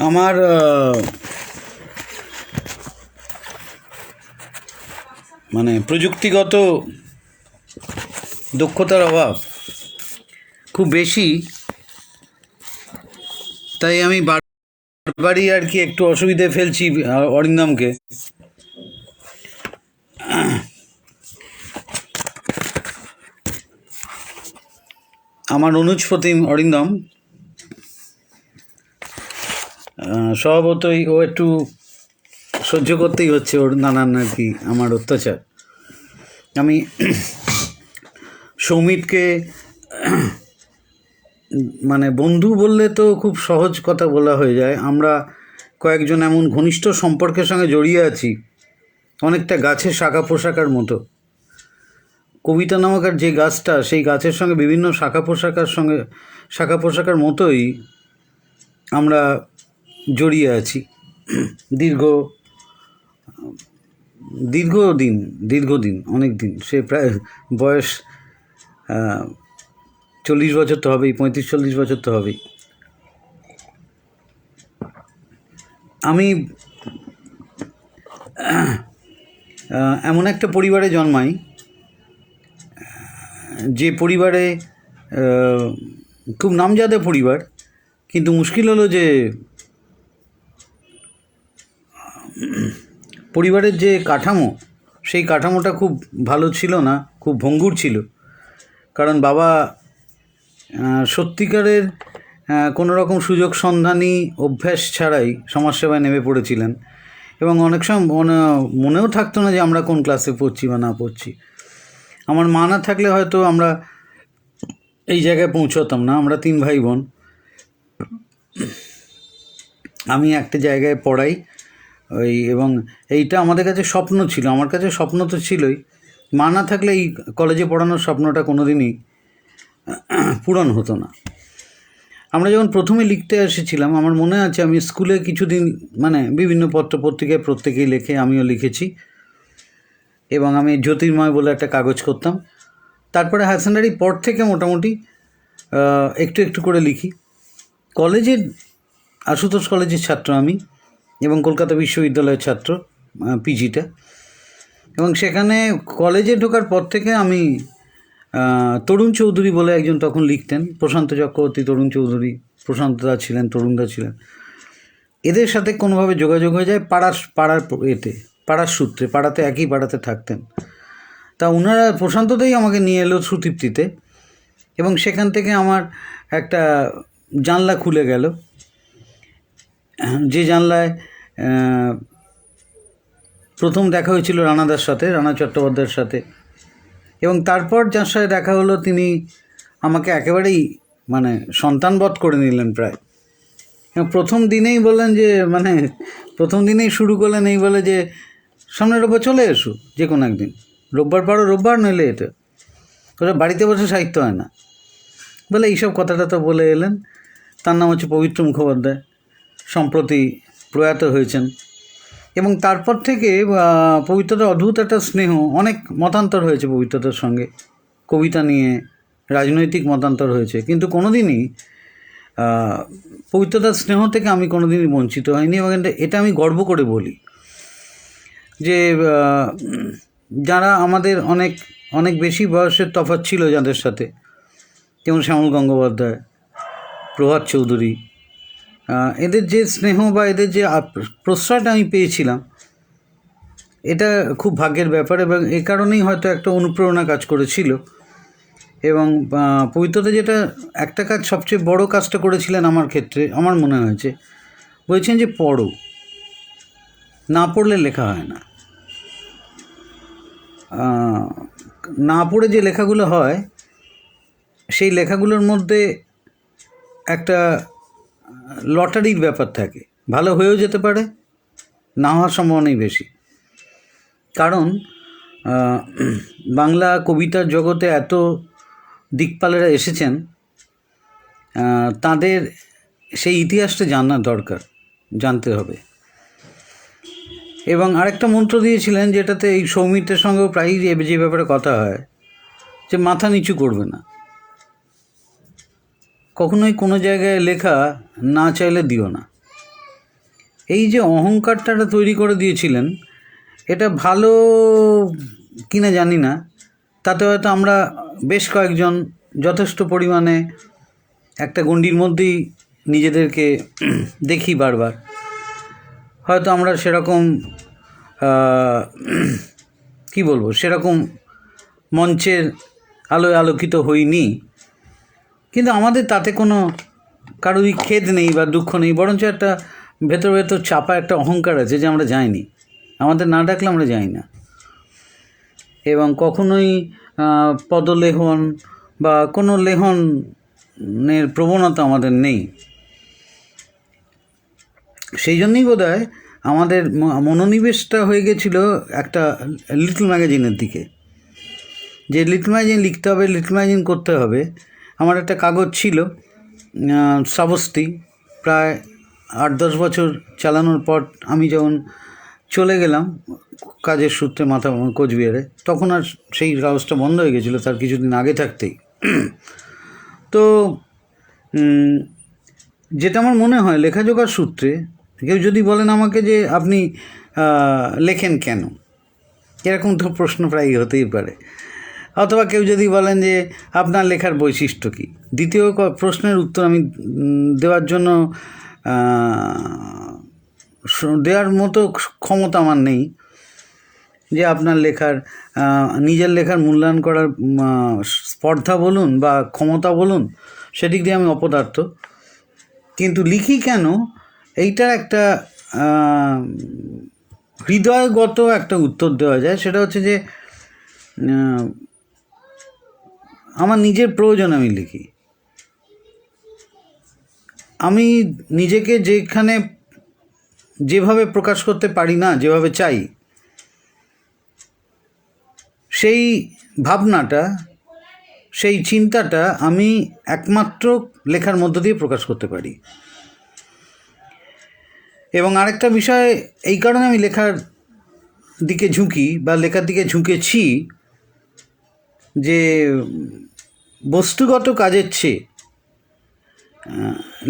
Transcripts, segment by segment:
আমার মানে প্রযুক্তিগত দক্ষতার অভাব খুব বেশি, তাই আমি বারবারই আর কি একটু অসুবিধায় ফেলছি অরিন্দমকে। আমার অনুজ প্রতিম অরিন্দম স্বভাবতই ও একটু সহ্য করতেই হচ্ছে ওর নানান আর কি আমার অত্যাচার। আমি সৌমিতকে মানে বন্ধু বললে তো খুব সহজ কথা বলা হয়ে যায়। আমরা কয়েকজন এমন ঘনিষ্ঠ সম্পর্কের সঙ্গে জড়িয়ে আছি, অনেকটা গাছের শাখা পোশাকার মতো। কবিতা নামক আর যে গাছটা, সেই গাছের সঙ্গে বিভিন্ন শাখা পোশাকার মতোই আমরা জড়িয়ে আছি দীর্ঘদিন অনেক দিন। সে প্রায় বয়স 40 বছর তো হবেই, 35-40 বছর তো হবেই। আমি এমন একটা পরিবারে জন্মাই, যে পরিবারে খুব নামজাদা পরিবার, কিন্তু মুশকিল হলো যে পরিবারের যে কাঠামো, সেই কাঠামোটা খুব ভালো ছিল না, খুব ভঙ্গুর ছিল। কারণ বাবা সত্যিকারের কোনো রকম সুযোগ সন্ধানী অভ্যাস ছাড়াই সমাজসেবায় নেমে পড়েছিলেন, এবং অনেক সময় মনেও থাকতো না যে আমরা কোন ক্লাসে পড়ছি বা না পড়ছি। আমার মা না থাকলে হয়তো আমরা এই জায়গায় পৌঁছতাম না। আমরা 3 ভাই বোন। আমি একটা জায়গায় পড়াই এবং এইটা আমাদের কাছে স্বপ্ন ছিল। আমার কাছে স্বপ্ন তো ছিলই, মা না থাকলে এই কলেজে পড়ানোর স্বপ্নটা কোনো দিনই পূরণ হতো না। আমরা যখন প্রথমে লিখতে এসেছিলাম, আমার মনে আছে আমি স্কুলে কিছুদিন মানে বিভিন্ন পত্রিকায় প্রত্যেকেই লেখে, আমিও লিখেছি। এবং আমি জ্যোতির্ময় বলে একটা কাগজ করতাম। তারপরে হায়ার সেকেন্ডারি পর থেকে মোটামুটি একটু একটু করে লিখি। কলেজের আশুতোষ কলেজের ছাত্র আমি, এবং কলকাতা বিশ্ববিদ্যালয়ের ছাত্র পিজিটা। এবং সেখানে কলেজে ঢোকার পর থেকে আমি তরুণ চৌধুরী বলে একজন তখন লিখতেন, প্রশান্ত চক্রবর্তী, তরুণ চৌধুরী, প্রশান্তদা ছিলেন, তরুণদা ছিলেন, এদের সাথে কোনোভাবে যোগাযোগ হয়ে যায় পাড়ার সূত্রে। একই পাড়াতে থাকতেন। তা ওনারা, প্রশান্তদাই আমাকে নিয়ে এলো সুতৃপ্তিতে, এবং সেখান থেকে আমার একটা জানলা খুলে গেল, যে জানলায় প্রথম দেখা হয়েছিল রানাদার সাথে, রানা চট্টোপাধ্যায়ের সাথে। এবং তারপর যার সাথে দেখা হলো, তিনি আমাকে একেবারেই মানে সন্তানবধ করে নিলেন প্রায়। এবং প্রথম দিনেই বললেন যে প্রথম দিনেই শুরু করলেন এই বলে যে সামনের রোববার চলে এসো, যে কোনো একদিন, রোববার পারো রোববার, নইলে এটা ওরা বাড়িতে বসে সাহিত্য হয় না বলে এইসব কথাটা তো বলে এলেন। তার নাম হচ্ছে পবিত্র মুখোপাধ্যায়, সম্প্রতি প্রয়াত হয়েছেন। এবং তারপর থেকে পবিত্রতার অদ্ভুত একটা স্নেহ, অনেক মতান্তর হয়েছে পবিত্রতার সঙ্গে, কবিতা নিয়ে রাজনৈতিক মতান্তর হয়েছে, কিন্তু কোনো দিনই পবিত্রতার স্নেহ থেকে আমি কোনো দিনই বঞ্চিত হয়নি। এবং এটা আমি গর্ব করে বলি যে যারা আমাদের অনেক অনেক বেশি বয়সের তফাৎ ছিল যাদের সাথে, যেমন শ্যামল গঙ্গোপাধ্যায়, প্রভাত চৌধুরী, এদের যে স্নেহ বা এদের যে প্রশ্রয়টা আমি পেয়েছিলাম, এটা খুব ভাগ্যের ব্যাপার। এবং এ কারণেই হয়তো একটা অনুপ্রেরণা কাজ করেছিল। এবং পবিত্রতা যেটা একটা কাজ, সবচেয়ে বড় কাজটা করেছিলেন আমার ক্ষেত্রে, আমার মনে হয়েছে, বলছেন যে পড়ো, না পড়লে লেখা হয় না। না পড়ে যে লেখাগুলো হয়, সেই লেখাগুলোর মধ্যে একটা লটারির ব্যাপার থাকে, ভালো হয়েও যেতে পারে, না হওয়ার সম্ভাবনাই বেশি। কারণ বাংলা কবিতার জগতে এত দিকপালেরা এসেছেন, তাদের সেই ইতিহাসটা জানতে হবে। এবং আরেকটা মন্ত্র দিয়েছিলেন, যেটাতে এই সৌমিত্রের সঙ্গেও প্রায়ই যে ব্যাপারে কথা হয়, যে মাথা নিচু করবে না, কখনোই কোনো জায়গায় লেখা না চাইলে দিও না। এই যে অহংকারটা তৈরি করে দিয়েছিলেন, এটা ভালো কিনা জানি না, তাতে হয়তো আমরা বেশ কয়েকজন যথেষ্ট পরিমাণে একটা গণ্ডির মধ্যেই নিজেদেরকে দেখি বারবার। হয়তো আমরা সেরকম কি বলবো, সেরকম মঞ্চের আলোয় আলোকিত হইনি, কিন্তু আমাদের তাতে কোনো কারোরই খেদ নেই বা দুঃখ নেই, বরঞ্চ একটা ভেতর ভেতর চাপা একটা অহংকার আছে যে আমরা যাইনি, আমাদের না ডাকলে আমরা যাই না, এবং কখনোই পদলেহন বা কোনো লেহনের প্রবণতা আমাদের নেই। সেই জন্যই বোধহয় আমাদের মনোনিবেশটা হয়ে গেছিলো একটা লিটল ম্যাগাজিনের দিকে, যে লিটল ম্যাগাজিন লিখতে হবে, লিটল ম্যাগাজিন করতে হবে। আমার একটা কাগজ ছিল শ্রাবস্তী, প্রায় 8-10 বছর চালানোর পর আমি যখন চলে গেলাম কাজের সূত্রে কোচবিহারে, তখন আর সেই কাগজটা বন্ধ হয়ে গেছিলো তার কিছুদিন আগে থাকতেই। তো যেটা আমার মনে হয় লেখাজোখার সূত্রে, কেউ যদি বলেন আমাকে যে আপনি লেখেন কেন, এরকম তো প্রশ্ন প্রায়ই হতেই পারে, অথবা কেউ যদি বলেন যে আপনার লেখার বৈশিষ্ট্য কী, দ্বিতীয় প্রশ্নের উত্তর আমি দেওয়ার জন্য দেওয়ার মতো ক্ষমতা আমার নেই, যে আপনার লেখার নিজের লেখার মূল্যায়ন করার স্পর্ধা বলুন বা ক্ষমতা বলুন, সেদিক দিয়ে আমি অপদার্থ। কিন্তু লিখি কেন, এইটার একটা হৃদয়গত একটা উত্তর দেওয়া যায়। সেটা হচ্ছে যে আমার নিজের প্রয়োজন আমি লিখি। আমি নিজেকে যেভাবে প্রকাশ করতে পারি না, যেভাবে চাই, সেই ভাবনাটা, সেই চিন্তাটা আমি একমাত্র লেখার মধ্য দিয়ে প্রকাশ করতে পারি। এবং আরেকটা বিষয়, এই কারণে আমি লেখার দিকে ঝুঁকি বা লেখার দিকে ঝুঁকেছি, যে বস্তুগত কাজের চেয়ে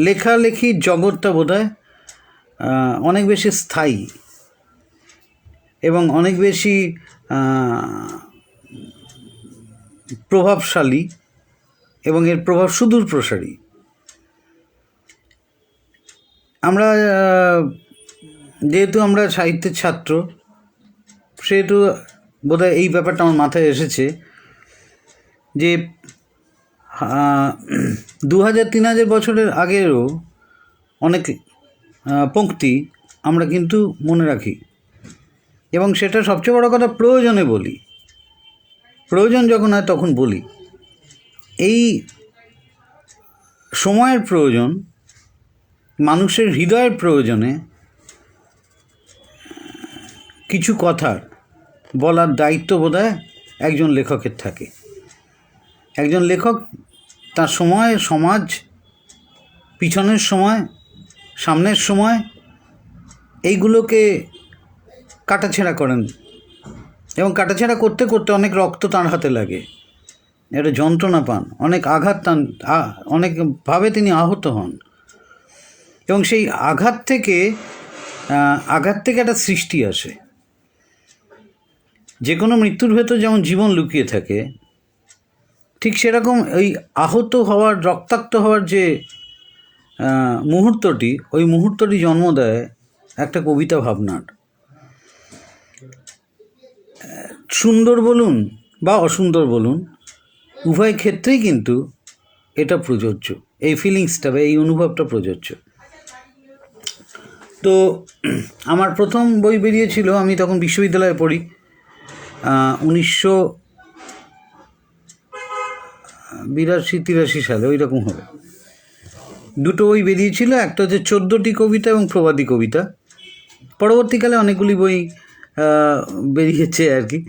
লেখালেখির জগৎটা বোধহয় অনেক বেশি স্থায়ী এবং অনেক বেশি প্রভাবশালী, এবং এর প্রভাব সুদূর প্রসারী। যেহেতু আমরা সাহিত্যের ছাত্র, সেহেতু বোধহয় এই ব্যাপারটা আমার মাথায় এসেছে যে 2000-3000 বছরের আগেরও অনেক পংক্তি আমরা কিন্তু মনে রাখি, এবং সেটা সবচেয়ে বড় কথা প্রয়োজনে বলি, প্রয়োজন যখন হয় তখন বলি। এই সময়ের প্রয়োজন, মানুষের হৃদয়ের প্রয়োজনে কিছু কথার বলার দায়িত্ব বোধহয় একজন লেখকের থাকে। একজন লেখক তার সময়, সমাজ, পিছনের সময়, সামনের সময়, এইগুলোকে কাটাছেঁড়া করেন, এবং কাটাছেঁড়া করতে করতে অনেক রক্ত তার হাতে লাগে, একটা যন্ত্রণা পান, অনেক আঘাত অনেকভাবে তিনি আহত হন, এবং সেই আঘাত থেকে একটা সৃষ্টি আসে। যে কোনো মৃত্যুর ভেতর যেমন জীবন লুকিয়ে থাকে, ঠিক সেরকম ওই আহত হওয়ার, রক্তাক্ত হওয়ার যে মুহূর্তটি, ওই মুহূর্তটি জন্ম দেয় একটা কবিতা ভাবনার। সুন্দর বলুন বা অসুন্দর বলুন, উভয় ক্ষেত্রেই কিন্তু এটা প্রযোজ্য, এই ফিলিংসটা বা এই অনুভবটা প্রযোজ্য। তো আমার প্রথম বই বেরিয়েছিল, আমি তখন বিশ্ববিদ্যালয়ে পড়ি, 1982-83 সালে, ওই রকম হবে। দুটো বই বেরিয়েছিল, একটা হচ্ছে 14টি কবিতা এবং প্রবাদী কবিতা। পরবর্তীকালে অনেকগুলি বই বেরিয়েছে আর কি,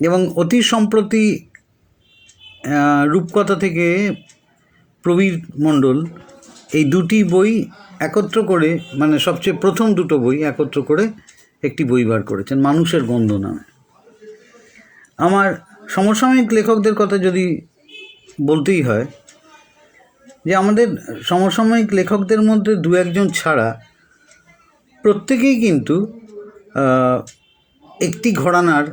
এবং অতি সম্প্রতি রূপকথা থেকে প্রবীর মণ্ডল এই দুটি বই একত্র করে, মানে সবচেয়ে প্রথম দুটো বই একত্র করে একটি বই বার করেছেন, মানুষের গন্ধ নামে। আমার সমসাময়িক লেখকদের কথা যদি বলতেই হয়, যে আমাদের সমসাময়িক লেখকদের মধ্যে দু একজন ছাড়া প্রত্যেকেই কিন্তু একটি ঘরানার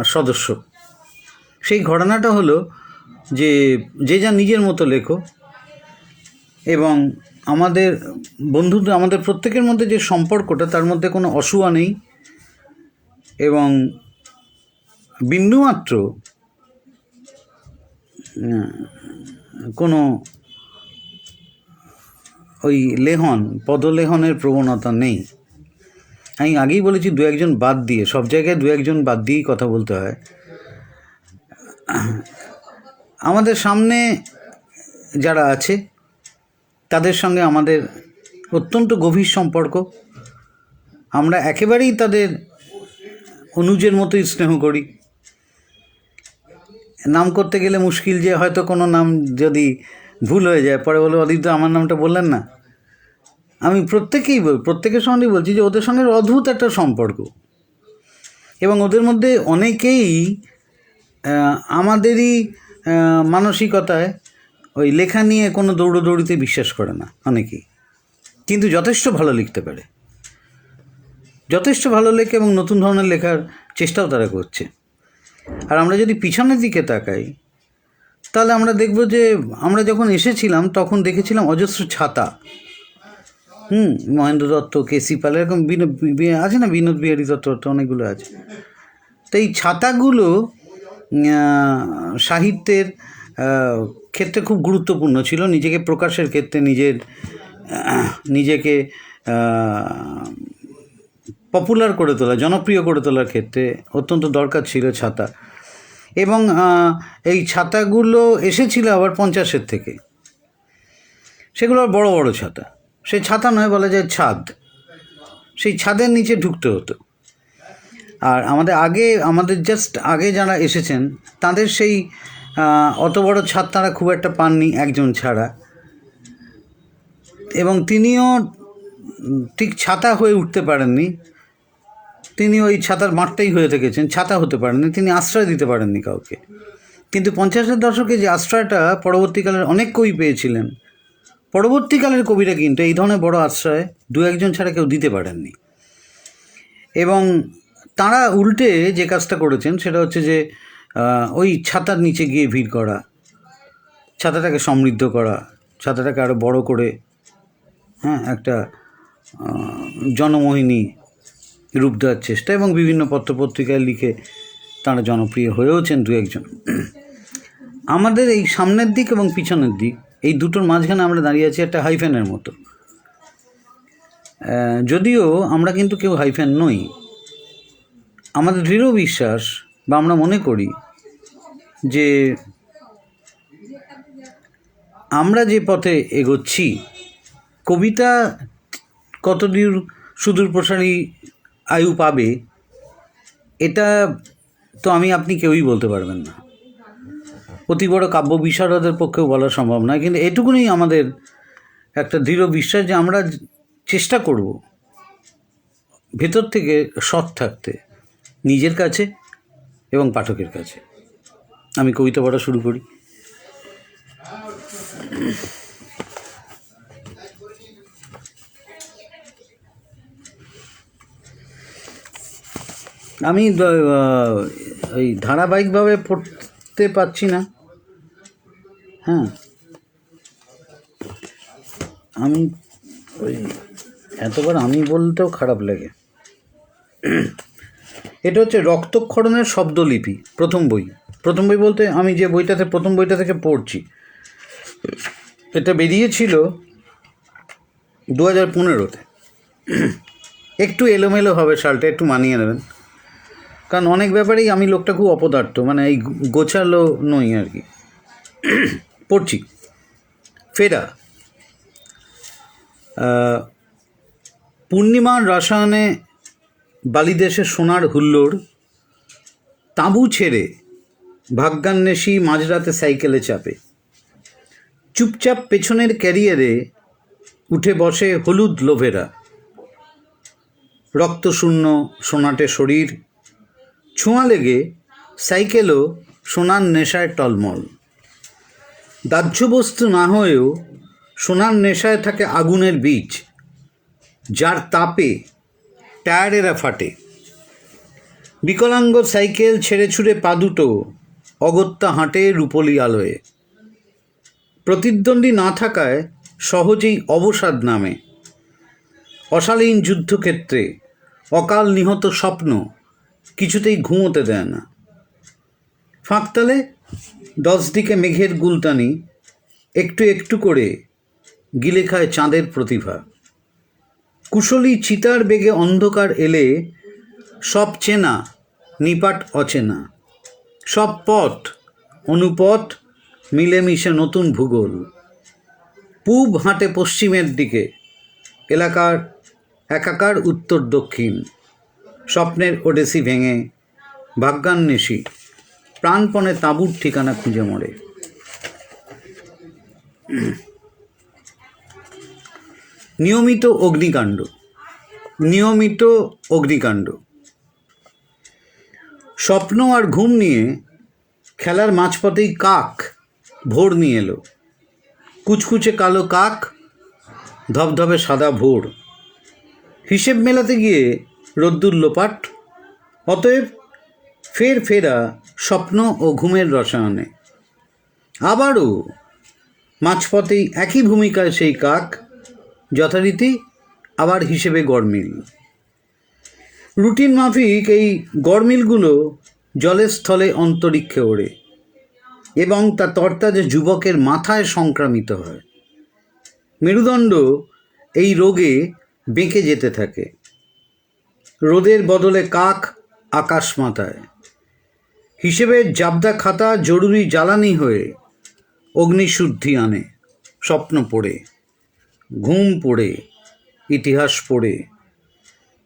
সদস্য। সেই ঘরানাটা হলো যে যে যা নিজের মতো লেখো, এবং আমাদের বন্ধুদের, আমাদের প্রত্যেকের মধ্যে যে সম্পর্কটা, তার মধ্যে কোনো অসূয়া নেই এবং বিন্দুমাত্র কোনো ওই পদলেহনের প্রবণতা নেই। আমি আগেই বলেছি, দু একজন বাদ দিয়ে, সব জায়গায় দু একজন বাদ দিয়েই কথা বলতে হয়। আমাদের সামনে যারা আছে তাদের সঙ্গে আমাদের অত্যন্ত গভীর সম্পর্ক। আমরা একেবারেই তাদের অনুজের মতোই স্নেহ করি। নাম করতে গেলে মুশকিল, যে হয়তো কোনো নাম যদি ভুল হয়ে যায়, পরে বলে অদিত আমার নামটা বললেন না। আমি প্রত্যেকের সঙ্গেই বলছি যে ওদের সঙ্গে অদ্ভুত একটা সম্পর্ক, এবং ওদের মধ্যে অনেকেই আমাদেরই মানসিকতায় ওই লেখা নিয়ে কোনো দৌড়োদৌড়িতে বিশ্বাস করে না অনেকেই, কিন্তু যথেষ্ট ভালো লিখতে পারে, যথেষ্ট ভালো লেখে এবং নতুন ধরনের লেখার চেষ্টাও তারা করছে। আর আমরা যদি পিছনের দিকে তাকাই, তাহলে আমরা দেখব যে আমরা যখন এসেছিলাম তখন দেখেছিলাম অজস্র ছাতা। মহেন্দ্র দত্ত, কেসি পাল, এরকম আছে না, বিনোদ বিহারী দত্ত, অনেকগুলো আছে। তো এই ছাতাগুলো সাহিত্যের ক্ষেত্রে খুব গুরুত্বপূর্ণ ছিল। নিজেকে প্রকাশের ক্ষেত্রে, নিজেকে পপুলার করে তোলা, জনপ্রিয় করে তোলার ক্ষেত্রে অত্যন্ত দরকার ছিল ছাতা। এবং এই ছাতাগুলো এসেছিল আবার 50-এর থেকে। সেগুলো বড় বড় ছাতা, সেই ছাতা নয়, বলা যায় ছাদ। সেই ছাদের নিচে ঢুকতে হতো। আর আমাদের জাস্ট আগে যারা এসেছেন তাদের সেই অত বড় ছাদ তারা খুব একটা পাননি, একজন ছাড়া। এবং তিনিও ঠিক ছাতা হয়ে উঠতে পারেননি, তিনি ওই ছাতার মাঠটাই হয়ে থেকেছেন, ছাতা হতে পারেননি, তিনি আশ্রয় দিতে পারেননি কাউকে। কিন্তু 50-এর দশকে যে আশ্রয়টা পরবর্তীকালের অনেক কবি পেয়েছিলেন, পরবর্তীকালের কবিরা কিন্তু এই ধরনের বড় আশ্রয় দু একজন ছাড়া কেউ দিতে পারেননি। এবং তাঁরা উল্টে যে কাজটা করেছেন সেটা হচ্ছে যে ওই ছাতার নিচে গিয়ে ভিড় করা, ছাতাটাকে সমৃদ্ধ করা, ছাতাটাকে আরও বড় করে একটা জনমোহিনী রূপ দেওয়ার চেষ্টা, এবং বিভিন্ন পত্রপত্রিকায় লিখে তাঁরা জনপ্রিয় হয়েওছেন দু একজন। আমাদের এই সামনের দিক এবং পিছনের দিক, এই দুটোর মাঝখানে আমরা দাঁড়িয়ে আছি একটা হাইফেনের মতো। যদিও আমরা কিন্তু কেউ হাইফেন নই। আমাদের দৃঢ় বিশ্বাস, বা আমরা মনে করি যে আমরা যে পথে এগোচ্ছি, কবিতা কতদূর সুদূর প্রসারী আয়ু পাবে এটা তো আপনি কেউই বলতে পারবেন না। অতি বড় কাব্য বিশারদের পক্ষেও বলা সম্ভব নয়। কিন্তু এটুকুনি আমাদের একটা দৃঢ় বিশ্বাস যে আমরা চেষ্টা করব ভেতর থেকে সৎ থাকতে, নিজের কাছে এবং পাঠকের কাছে। আমি কবিতা পড়া শুরু করি। আমি ওই ধারাবাহিকভাবে পড়তে পারছি না। আমি ওই এতবার আমি বলতেও খারাপ লাগে। এটা হচ্ছে রক্তক্ষরণের শব্দলিপি, প্রথম বই বলতে আমি যে প্রথম বইটা থেকে পড়ছি, এটা বেরিয়েছিল 2015-তে। একটু এলোমেলো হবে সালটা, একটু মানিয়ে নেবেন, কারণ অনেক ব্যাপারেই আমি লোকটা খুব অপদার্থ, মানে এই গোছালো নই আর কি। পড়ছি। ফেরা। পূর্ণিমার রসায়নে বালিদেশে সোনার হুল্লোড়, তাঁবু ছেড়ে ভাগ্যান্বেষী মাঝরাতে সাইকেলে চাপে, চুপচাপ পেছনের ক্যারিয়ারে উঠে বসে হলুদ লোভেরা, রক্তশূন্য সোনাটে শরীর, ছোঁয়া লেগে সাইকেলও সোনার নেশায় টলমল। দাহ্য বস্তু না হয়েও সোনার নেশায় থাকে আগুনের বীজ, যার তাপে টায়ারেরা ফাটে। বিকলাঙ্গ সাইকেল ছেড়ে ছুড়ে পা দুটো অগত্যা হাঁটে রূপলি আলোয়। প্রতিদ্বন্দ্বী না থাকায় সহজেই অবসাদ নামে। অশালীন যুদ্ধক্ষেত্রে অকাল নিহত স্বপ্ন কিছুতেই ঘুমোতে দেয় না। ফাঁকতালে 10 দিকে মেঘের গুলতানি একটু একটু করে গিলে খায় চাঁদের প্রতিভা। কুশলী চিতার বেগে অন্ধকার এলে সব চেনা নিপাট অচেনা, সব পথ অনুপথ মিলেমিশে নতুন ভূগোল। পূব হাঁটে পশ্চিমের দিকে, এলাকার একাকার উত্তর দক্ষিণ। স্বপ্নের ওডেসি ভেঙে ভাগ্যান্বেষী প্রাণপণে তাঁবুর ঠিকানা খুঁজে মরে। নিয়মিত অগ্নিকাণ্ড। নিয়মিত অগ্নিকাণ্ড। স্বপ্ন আর ঘুম নিয়ে খেলার মাঝপথেই কাক ভোর নিয়ে এলো। কুচকুচে কালো কাক, ধবধবে সাদা ভোর। হিসেব মেলাতে গিয়ে রোদ্দুর লোপাট। অতএব ফের ফেরা স্বপ্ন ও ঘুমের রসায়নে। আবারও মাঝপথেই একই ভূমিকায় সেই কাক, যথারীতি আবার হিসেবে গড়মিল। রুটিন মাফিক এই গড়মিলগুলো জলের স্থলে অন্তরিক্ষে ওড়ে এবং তা তরতাজা যুবকের মাথায় সংক্রামিত হয়। মেরুদণ্ড এই রোগে বেঁকে যেতে থাকে। রোদের বদলে কাক আকাশ মাথায়। হিসেবের জাবদা খাতা জরুরি জ্বালানি হয়ে অগ্নিশুদ্ধি আনে। স্বপ্ন পড়ে, ঘুম পড়ে, ইতিহাস পড়ে।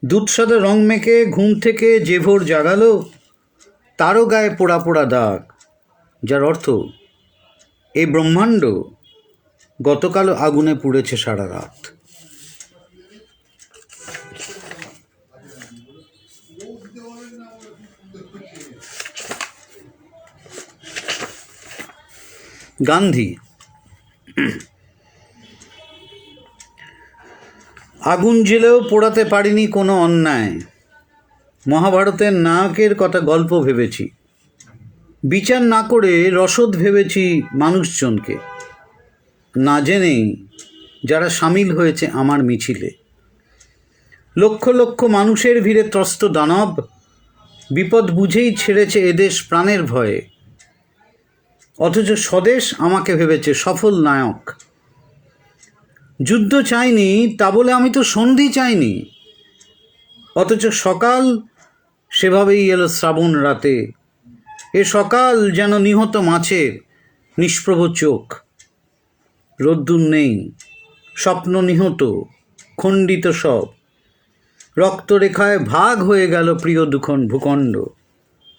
দুধসাদা রং মেখে ঘুম থেকে যে ভোর জাগালো, তারও গায়ে পোড়া পোড়া দাগ, যার অর্থ এই ব্রহ্মাণ্ড গতকালও আগুনে পুড়েছে সারা রাত। গান্ধী। আগুন জ্বেলেও পোড়াতে পারিনি কোনো অন্যায়। মহাভারতের নায়কের কথা গল্প ভেবেছি, বিচার না করে রসদ ভেবেছি মানুষজনকে, না জেনেই যারা সামিল হয়েছে আমার মিছিলে। লক্ষ লক্ষ মানুষের ভিড়ে ত্রস্ত দানব বিপদ বুঝেই ছেড়েছে এদেশ প্রাণের ভয়ে, অথচ স্বদেশ আমাকে ভেবেছে সফল নায়ক। যুদ্ধ চাইনি তা বলে আমি তো সন্ধি চাইনি, অথচ সকাল সেভাবেই এলো শ্রাবণ রাতে। এ সকাল যেন নিহত মাছের নিষ্প্রভ চোখ। রোদ্দুর নেই, স্বপ্ন নিহত, খণ্ডিত সব। রক্তরেখায় ভাগ হয়ে গেল প্রিয় দুখন ভূখণ্ড।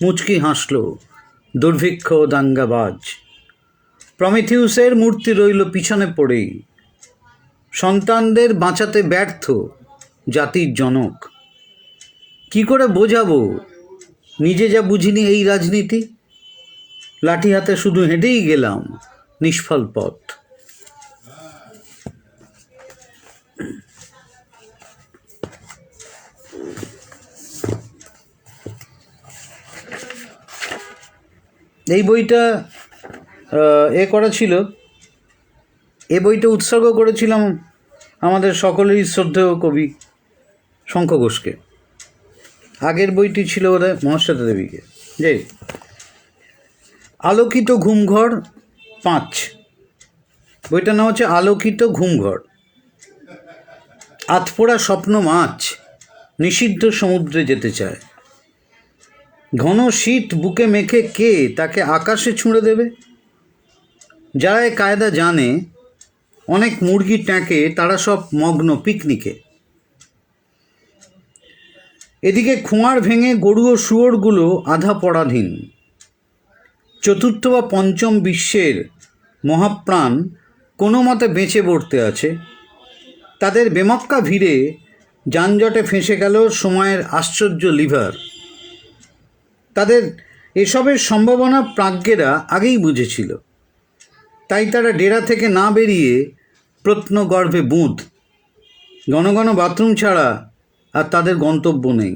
মুচকি হাসল দুর্ভিক্ষ দাঙ্গাবাজ। প্রমিথিউসের মূর্তি রইল পিছনে পড়েই। সন্তানদের বাঁচাতে ব্যর্থ জাতির জনক। কি করে বোঝাবো নিজে যা বুঝিনি এই রাজনীতি? লাঠি হাতে শুধু হেঁটেই গেলাম নিষ্ফল পথ। এই বইটা করা ছিল, এ বইটা উৎসর্গ করেছিলাম আমাদের সকলেরই শ্রদ্ধেয় কবি শঙ্খ ঘোষকে। আগের বইটি ছিল বোধহয় মহাশ্বেতা দেবীকে। যে আলোকিত ঘুমঘর 5, বইটার নাম হচ্ছে আলোকিত ঘুমঘর। আতপোড়া স্বপ্ন মাছ নিষিদ্ধ সমুদ্রে যেতে চায়। ঘন শীত বুকে মেখে কে তাকে আকাশে ছুঁড়ে দেবে? যারা এ কায়দা জানে, অনেক মুরগি ট্যাঁকে, তারা সব মগ্ন পিকনিকে। এদিকে খোঁয়ার ভেঙে গরু ও শুয়োরগুলো আধা পরাধীন। চতুর্থ বা পঞ্চম বিশ্বের মহাপ্রাণ কোনো মতে বেঁচে পড়তে আছে। তাদের বেমক্কা ভিড়ে যানজটে ফেঁসে গেল সময়ের আশ্চর্য লিভার। তাদের এসবের সম্ভাবনা প্রাজ্ঞেরা আগেই বুঝেছিল, তাই তারা ডেরা থেকে না বেরিয়ে প্রত্নগর্ভে বুঁদ। ঘন ঘন বাথরুম ছাড়া আর তাদের গন্তব্য নেই।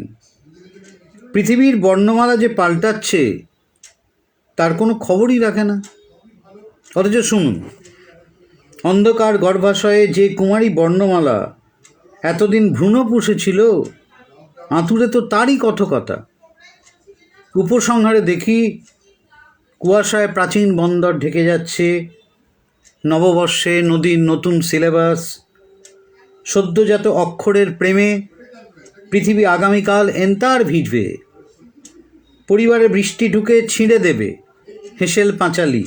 পৃথিবীর বর্ণমালা যে পাল্টাচ্ছে তার কোনো খবরই রাখে না। অথচ শুনুন, অন্ধকার গর্ভাশয়ে যে কুমারী বর্ণমালা এতদিন ভ্রূণ পুষেছিল, আঁতুড়ে তো তারই কথকতা। উপসংহারে দেখি কুয়াশায় প্রাচীন বন্দর ঢেকে যাচ্ছে, নববর্ষে নদীর নতুন সিলেবাস, সদ্যজাত অক্ষরের প্রেমে পৃথিবী আগামীকাল এন্তার ভিজবে। পরিবারে বৃষ্টি ঢুকে ছিঁড়ে দেবে হেঁসেল পাঁচালি।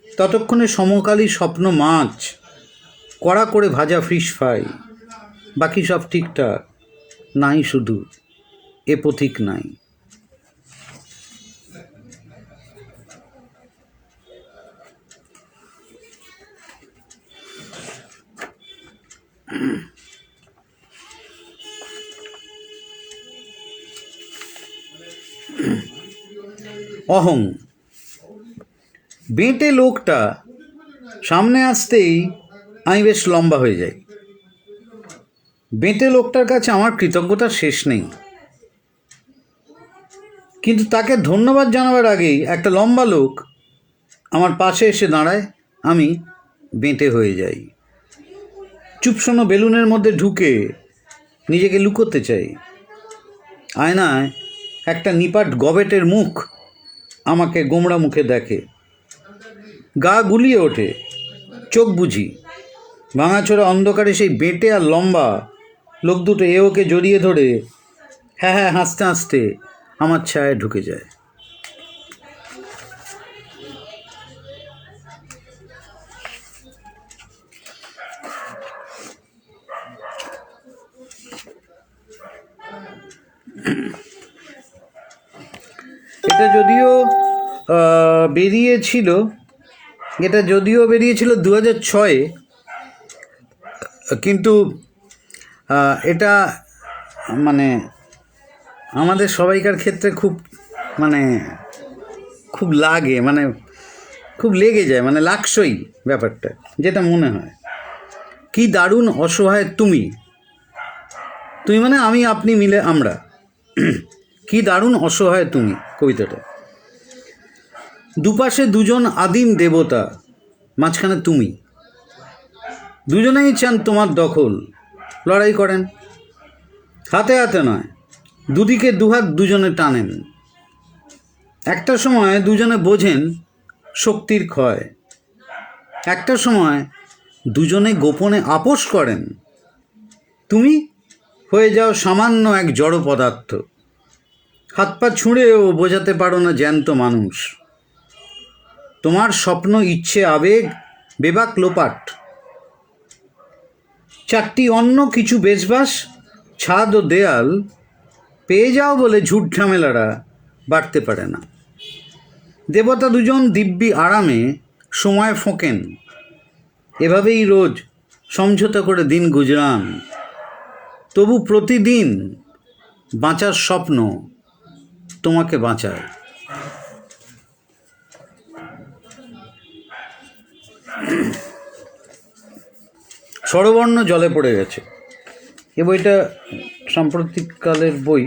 ততক্ষণে সমকালী স্বপ্ন মাছ, কড়া করে ভাজা ফিশ ফ্রাই। বাকি সব ঠিকঠাক, নাই শুধু এ পথিক নাই। অহং। বেঁটে লোকটা সামনে আসতেই আমি বেশ লম্বা হয়ে যাই। বেঁটে লোকটার কাছে আমার কৃতজ্ঞতার শেষ নেই, কিন্তু তাকে ধন্যবাদ জানাবার আগেই একটা লম্বা লোক আমার পাশে এসে দাঁড়ায়, আমি বেঁটে হয়ে যাই। চুপশোনো বেলুনের মধ্যে ঢুকে নিজেকে লুকোতে চাই। আয়নায় একটা নিপাট গবেটের মুখ আমাকে গোমড়া মুখে দেখে। গা গুলিয়ে ওঠে, চোখ বুঝি। ভাঙাচোরা অন্ধকারে সেই বেঁটে আর লম্বা লোক দুটো ওকে জড়িয়ে ধরে হ্যাঁ হ্যাঁ হাসতে হাসতে আমার ছায়ায় ঢুকে যায়। এটা যদিও বেরিয়েছিল 2006-এ, কিন্তু এটা মানে আমাদের সবাইকার ক্ষেত্রে খুব লাগে, খুব লেগে যায়, লাগসই ব্যাপারটা, যেটা মনে হয়। কি দারুণ অসহায় তুমি, তুমি মানে আমি, আপনি মিলে আমরা। কি দারুণ অসহায় তুমি কবিতাটা। দুপাশে দুজন আদিম দেবতা, মাঝখানে তুমি। দুজনেই চান তোমার দখল, লড়াই করেন হাতে হাতে নয়, দুদিকে দুহাত দুজনে টানেন। একটা সময় দুজনে বোঝেন শক্তির ক্ষয়, একটা সময় দুজনে গোপনে আপোষ করেন। তুমি হয়ে যাও সামান্য এক জড় পদার্থ, হাত পা ছুঁড়েও বোঝাতে পারো না জ্যান্ত মানুষ। তোমার স্বপ্ন, ইচ্ছে, আবেগ বেবাক লোপাট। চারটি অন্য কিছু বেশবাস, ছাদ ও দেয়াল পেয়ে যাও বলে ঝুট ঝামেলারা বাড়তে পারে না। দেবতা দুজন দিব্যি আরামে সময় ফোঁকেন, এভাবেই রোজ সমঝোতা করে দিন গুজরান। তবু প্রতিদিন বাঁচার স্বপ্ন তোমাকে বাঁচায়। স্বরবর্ণ জলে পড়ে গেছে। এ বইটা সাম্প্রতিককালের বই,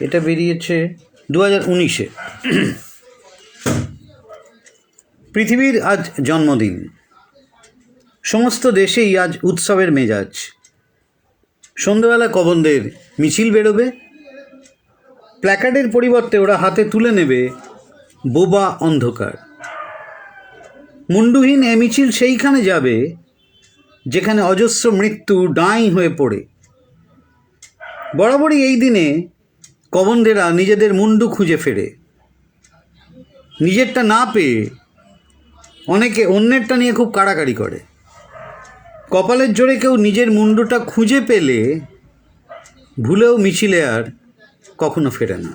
এটা বেরিয়েছে 2019-এ। পৃথিবীর আজ জন্মদিন, সমস্ত দেশেই আজ উৎসবের মেজাজ। সন্ধ্যেবেলা কবনদের মিছিল বেরোবে, প্ল্যাকার্ডের পরিবর্তে ওরা হাতে তুলে নেবে বোবা অন্ধকার। মুন্ডুহীন এ মিছিল সেইখানে যাবে যেখানে অজস্র মৃত্যু ডাঁই হয়ে পড়ে। বরাবরই এই দিনে কবনদেরা নিজেদের মুন্ডু খুঁজে ফেরে। নিজেরটা না পেয়ে অনেকে অন্যেরটা নিয়ে খুব কাড়াকাড়ি করে। কপালের জোরে কেউ নিজের মুন্ডুটা খুঁজে পেলে ভুলেও মিছিলে আর কখনো ফেরে না।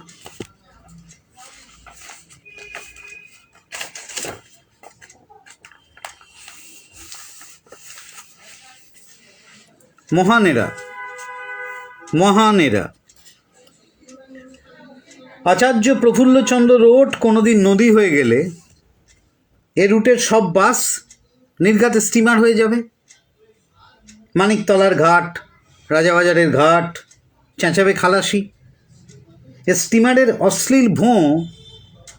মহানেরা। আচার্য প্রফুল্লচন্দ্র রোড কোনোদিন নদী হয়ে গেলে এ রুটের সব বাস নির্ঘাতে স্টিমার হয়ে যাবে। মানিকতলার ঘাট, রাজাবাজারের ঘাট চেঁচাবে খালাসি। এ স্টিমারের অশ্লীল ভোঁ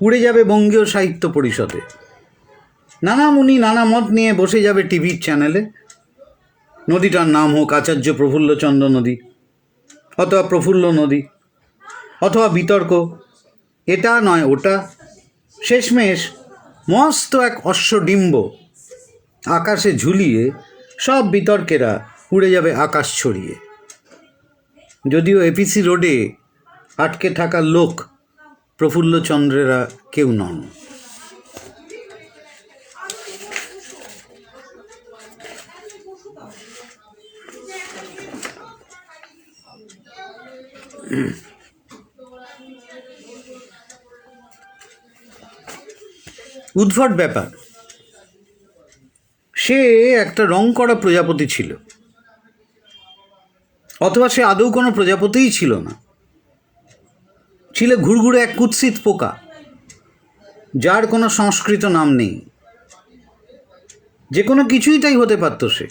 উড়ে যাবে বঙ্গীয় সাহিত্য পরিষদে। নানা মুনি নানা মত নিয়ে বসে যাবে টিভির চ্যানেলে। নদীটার নাম হোক আচার্য প্রফুল্লচন্দ্র নদী, অথবা প্রফুল্ল নদী, অথবা বিতর্ক এটা নয় ওটা। শেষমেশ মস্ত এক অশ্বডিম্ব আকাশে ঝুলিয়ে সব বিতর্কেরা উড়ে যাবে আকাশ ছড়িয়ে। যদিও এপিসি রোডে আটকে থাকা লোক প্রফুল্লচন্দ্রেরা কেউ নন। উদ্ভট ব্যাপার, সে একটা রং করা প্রজাপতি ছিল, অথবা সে আদৌ কোনো প্রজাপতিই ছিল না, ছিল ঘুরঘুরে এক কুৎসিত পোকা যার কোনো সংস্কৃত নাম নেই। যে কোনো কিছুই তাই হতে পারত সে,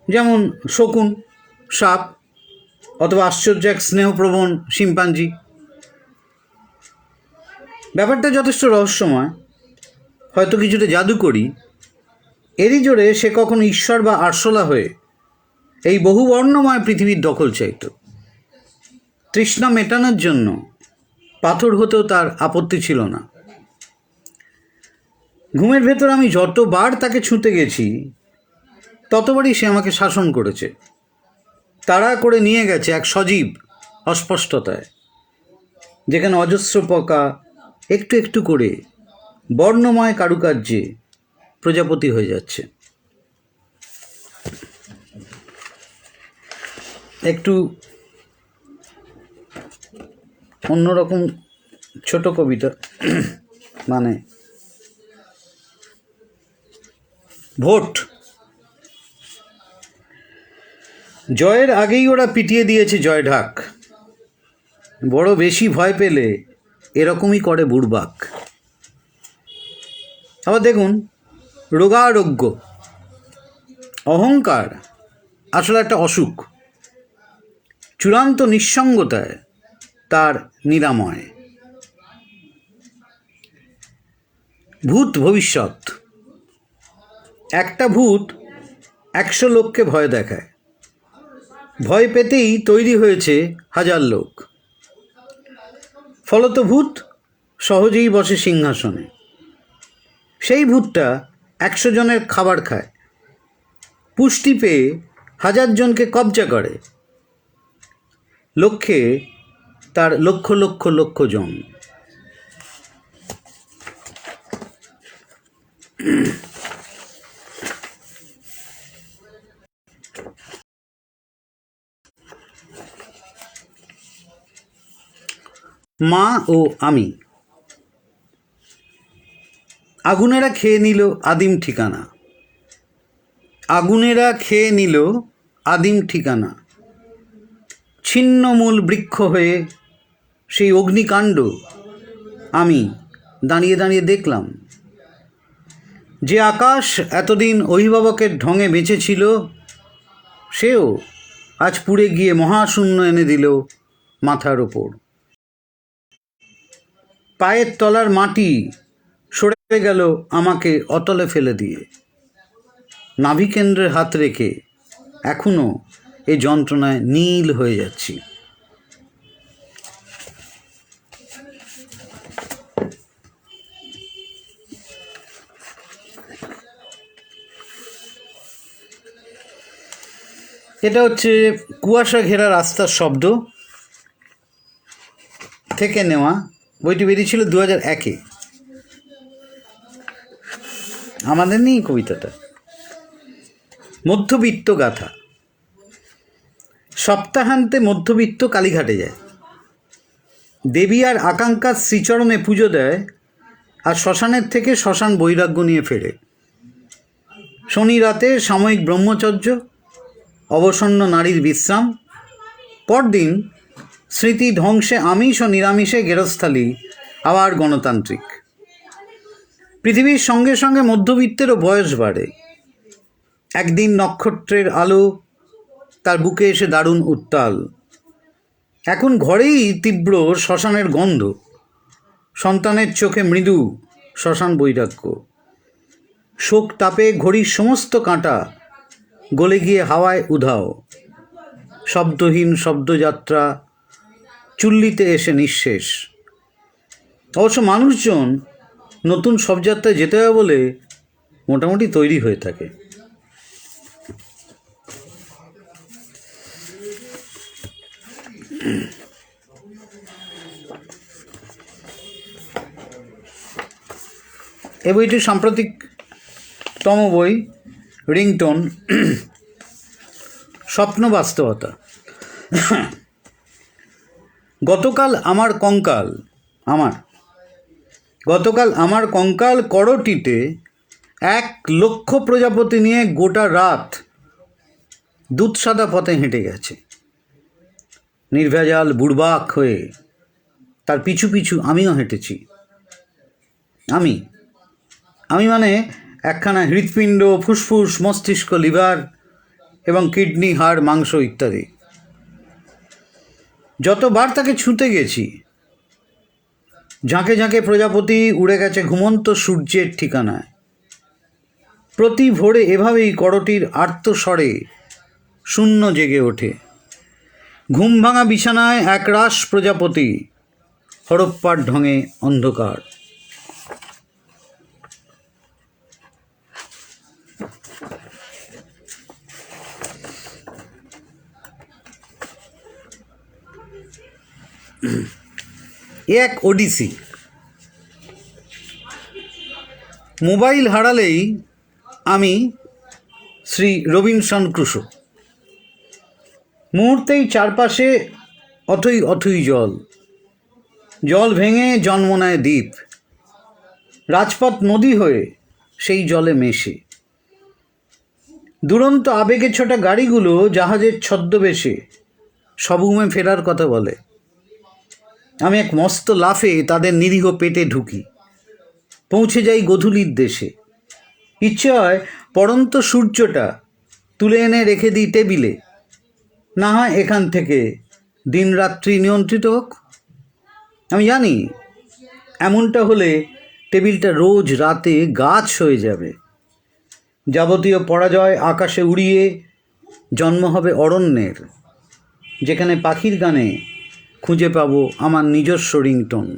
যেমন শকুন, সাপ, অথবা আশ্চর্য এক স্নেহপ্রবণ শিম্পাঞ্জি। ব্যাপারটা যথেষ্ট রহস্যময়, হয়তো কিছুটা জাদুকরি। এরই জোরে সে কখনো ঈশ্বর বা আরশোলা হয়ে এই বহুবর্ণময় পৃথিবীর দখল চাইত। তৃষ্ণা মেটানোর জন্য পাথর হতেও তার আপত্তি ছিল না। ঘুমের ভেতর আমি যতবার তাকে ছুঁতে গেছি ততবারই সে আমাকে শাসন করেছে, তাড়া করে নিয়ে গেছে এক সজীব অস্পষ্টতায়, যেখানে অজস্র পোকা একটু একটু করে বর্ণময় কারুকার্যে প্রজাপতি হয়ে যাচ্ছে। একটু অন্যরকম ছোট কবিতা, মানে ভোট। জয়ের আগেই ওরা পিটিয়ে দিয়েছে জয় ঢাক, বড় বেশি ভয় পেলে এরকমই করে বুড়বাক। আবার দেখুন রোগারোগ্য, অহংকার আসলে একটা অসুখ, চূড়ান্ত নিঃসঙ্গতায় তার নিরাময়। ভূত ভবিষ্যৎ, একটা ভূত 100 লোককে ভয় দেখায়, ভয় পেতেই তৈরি হয়েছে 1000 লোক। ফলত ভূত সহজেই বসে সিংহাসনে। সেই ভূতটা 100 জনের খাবার খায়, পুষ্টি পেয়ে 1000 জনকে কবজা করে, লক্ষ্যে তার লক্ষ লক্ষ লক্ষ জন। মা ও আমি। আগুনেরা খেয়ে নিল আদিম ঠিকানা, আগুনেরা খেয়ে নিল আদিম ঠিকানা। ছিন্নমূল বৃক্ষ হয়ে সেই অগ্নিকাণ্ড আমি দাঁড়িয়ে দাঁড়িয়ে দেখলাম। যে আকাশ এতদিন অভিভাবকের ঢঙে বেঁচেছিল, সেও আজ পুড়ে গিয়ে মহাশূন্য এনে দিল মাথার ওপর। পায়ের তলার মাটি সরে গেল আমাকে অতলে ফেলে দিয়ে। নাভিকেন্দ্রের হাত রেখে এখনও এই যন্ত্রণায় নীল হয়ে যাচ্ছি। এটা হচ্ছে কুয়াশা ঘেরা রাস্তার শব্দ থেকে নেওয়া। বইটি বেরিয়েছিল 2001-এ। আমাদের নেই কবিতাটা। মধ্যবিত্ত গাথা। সপ্তাহান্তে মধ্যবিত্ত কালীঘাটে যায়, দেবী আর আকাঙ্ক্ষার শ্রীচরণে পুজো দেয়, আর শ্মশানের থেকে শ্মশান বৈরাগ্য নিয়ে ফেরে। শনি রাতে সাময়িক ব্রহ্মচর্য, অবসন্ন নারীর বিশ্রাম, পরদিন স্মৃতি ধ্বংসে আমিষ ও নিরামিষে গেরস্থালি, আবার গণতান্ত্রিক। পৃথিবীর সঙ্গে সঙ্গে মধ্যবিত্তেরও বয়স বাড়ে। একদিন নক্ষত্রের আলো তার বুকে এসে দারুণ উত্তাল। এখন ঘরেই তীব্র শ্মশানের গন্ধ, সন্তানের চোখে মৃদু শ্মশান বৈরাগ্য। শোক তাপে ঘড়ির সমস্ত কাঁটা গলে গিয়ে হাওয়ায় উধাও। শব্দহীন শব্দযাত্রা চুল্লিতে এসে নিঃশেষ। অবশ্য মানুষজন নতুন শবযাত্রায় যেতে হবে বলে মোটামুটি তৈরি হয়ে থাকে। এ বইটি সাম্প্রতিকতম বই, রিংটোন, স্বপ্ন বাস্তবতা। গতকাল আমার কঙ্কাল করটিতে 1,00,000 প্রজাপতি নিয়ে গোটা রাত দুধসাদা পথে হেঁটে গেছে। নির্ভেজাল বুড়বাক হয়ে তার পিছু পিছু আমিও হেঁটেছি। আমি মানে একখানা হৃৎপিণ্ড, ফুসফুস, মস্তিষ্ক, লিভার এবং কিডনি, হাড়, মাংস ইত্যাদি। যতবার তাকে ছুঁতে গেছি, ঝাঁকে ঝাঁকে প্রজাপতি উড়ে গেছে ঘুমন্ত সূর্যের ঠিকানায়। প্রতি ভোরে এভাবেই করটির আর্তস্বরে শূন্য জেগে ওঠে। ঘুম ভাঙা বিছানায় একরাশ প্রজাপতি, হরপ্পার ঢঙে অন্ধকার। এক ওডিসি। মোবাইল হারালেই আমি শ্রী রবিনসন ক্রুশো। মুহূর্তেই চারপাশে অথই অথই জল ভেঙে জন্ম নেয় দ্বীপ। রাজপথ নদী হয়ে সেই জলে মেশে। দুরন্ত আবেগে ছোটা গাড়িগুলো জাহাজের ছদ্মবেশে সবুমে ফেরার কথা বলে। আমি এক মস্ত লাফে তাদের নিরীহ পেটে ঢুকি, পৌঁছে যাই গোধূলির দেশে। ইচ্ছে হয় পড়ন্ত সূর্যটা তুলে এনে রেখে দিই টেবিলে, না হয় এখান থেকে দিনরাত্রি নিয়ন্ত্রিত হোক। আমি জানি এমনটা হলে টেবিলটা রোজ রাতে গাছ হয়ে যাবে। যাবতীয় পরাজয় আকাশে উড়িয়ে জন্ম হবে অরণ্যের, যেখানে পাখির গানে খুঁজে পাবো আমার নিজস্ব রিংটোন।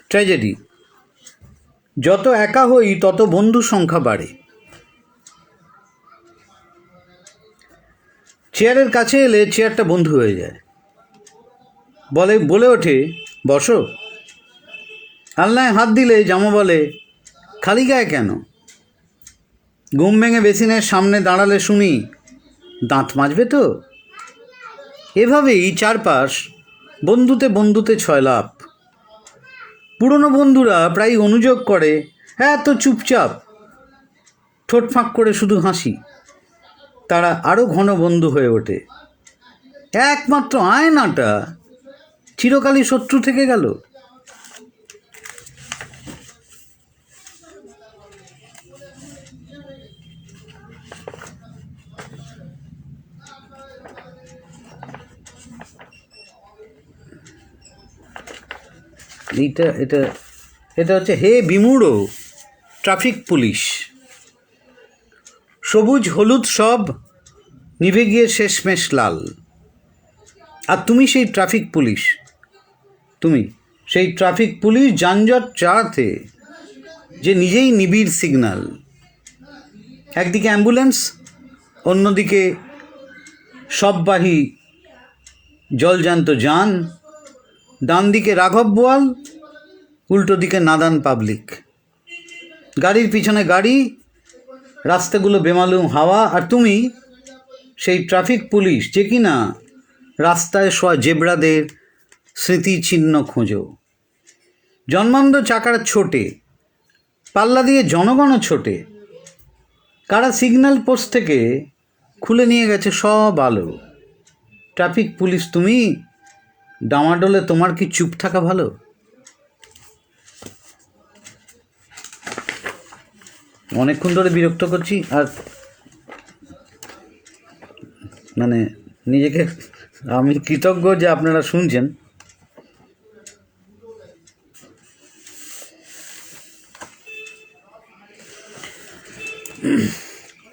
ট্র্যাজেডি। যত একা হই তত বন্ধু সংখ্যা বাড়ে। চেয়ারের কাছে এলে চেয়ারটা বন্ধু হয়ে যায়। বলে ওঠে, বসো। আলনায় হাত দিলে জামা বলে, খালি গায়ে কেন? ঘুম ভেঙে বেসিনের সামনে দাঁড়ালে শুনি, দাঁত মাজবে তো? এভাবেই চারপাশ বন্ধুতে ছয়লাভ। পুরনো বন্ধুরা প্রায় অনুযোগ করে, হ্যাঁ তো চুপচাপ, ঠোঁট ফাঁক করে শুধু হাসি। তারা আরও ঘন বন্ধু হয়ে ওঠে। একমাত্র আয়নাটা চিরকালই শত্রু থেকে গেল। এটা হচ্ছে হে বিমূঢ় ট্রাফিক পুলিশ। সবুজ হলুদ সব নিভে গিয়ে শেষমেশ লাল। আর তুমি সেই ট্রাফিক পুলিশ যানজট চালাতে যে নিজেই নিবিড় সিগন্যাল। একদিকে অ্যাম্বুলেন্স, অন্যদিকে সববাহী জলজান্ত যান। ডান দিকে রাঘব বোয়াল, উল্টো দিকে নাদান পাবলিক। গাড়ির পিছনে গাড়ি, রাস্তাগুলো বেমালুম হাওয়া। আর তুমি সেই ট্রাফিক পুলিশ যে কিনা রাস্তায় শোয়া জেব্রাদের স্মৃতিচিহ্ন খোঁজো। জন্মান্ধ চাকার ছোটে, পাল্লা দিয়ে জনগণও ছোটে। কারা সিগন্যাল পোস্ট থেকে খুলে নিয়ে গেছে সব আলো? ট্রাফিক পুলিশ তুমি, ডামাডোলে তোমার কি চুপ থাকা ভালো? অনেকক্ষণ ধরে বিরক্ত করছি, আর মানে নিজেকে আমি কৃতজ্ঞ যে আপনারা শুনছেন।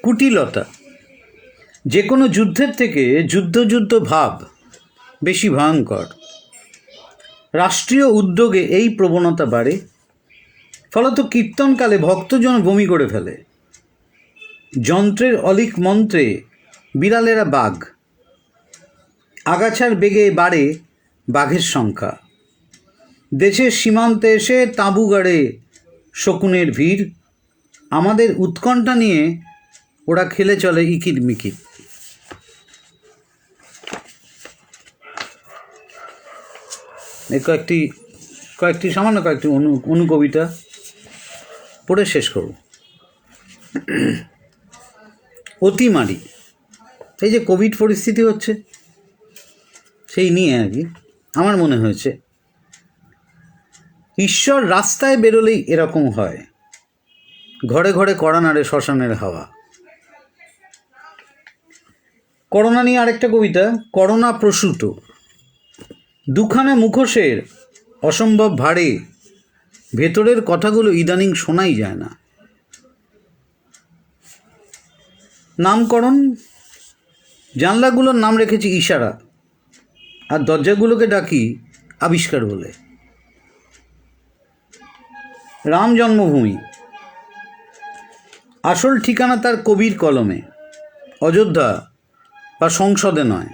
কুটিলতা। যে কোনো যুদ্ধের থেকে যুদ্ধ ভাব বেশি ভয়ঙ্কর। রাষ্ট্রীয় উদ্যোগে এই প্রবণতা বাড়ে, ফলত কীর্তনকালে ভক্তজন বমি করে ফেলে। যন্ত্রের অলিক মন্ত্রে বিড়ালেরা বাঘ, আগাছার বেগে বাড়ে বাঘের সংখ্যা। দেশের সীমান্তে এসে তাঁবু গাড়ে শকুনের ভিড়, আমাদের উৎকণ্ঠা নিয়ে ওরা খেলে চলে ইকির মিকির। এই কয়েকটি সামান্য কয়েকটি অনুকবিতা পড়ে শেষ করব। অতিমারি। এই যে কোভিড পরিস্থিতি হচ্ছে, সেই নিয়ে আর কি আমার মনে হয়েছে, ঈশ্বর রাস্তায় বেরোলেই এরকম হয়, ঘরে ঘরে কড়া নাড়ে শ্মশানের হাওয়া। করোনা নিয়ে আরেকটা কবিতা, করোনা প্রসূত। দুখানা মুখোশের অসম্ভব ভারে, ভেতরের কথাগুলো ইদানিং শোনাই যায় না। নামকরণ। জানলাগুলোর নাম রেখেছি ইশারা, আর দরজাগুলোকে ডাকি আবিষ্কার বলে। রাম জন্মভূমি। আসল ঠিকানা তার কবির কলমে, অযোধ্যা বা সংসদে নয়।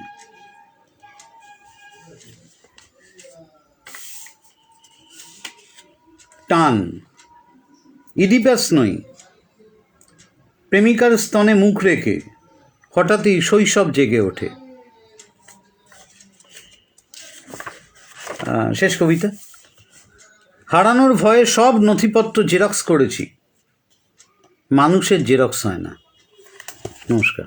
টান। ইডিপাস নই, প্রেমিকার স্তনে মুখ রেখে হঠাৎই শৈশব জেগে ওঠে। শেষ কবিতা। হারানোর ভয়ে সব নথিপত্র জেরক্স করেছি, মানুষের জেরক্স হয় না। নমস্কার।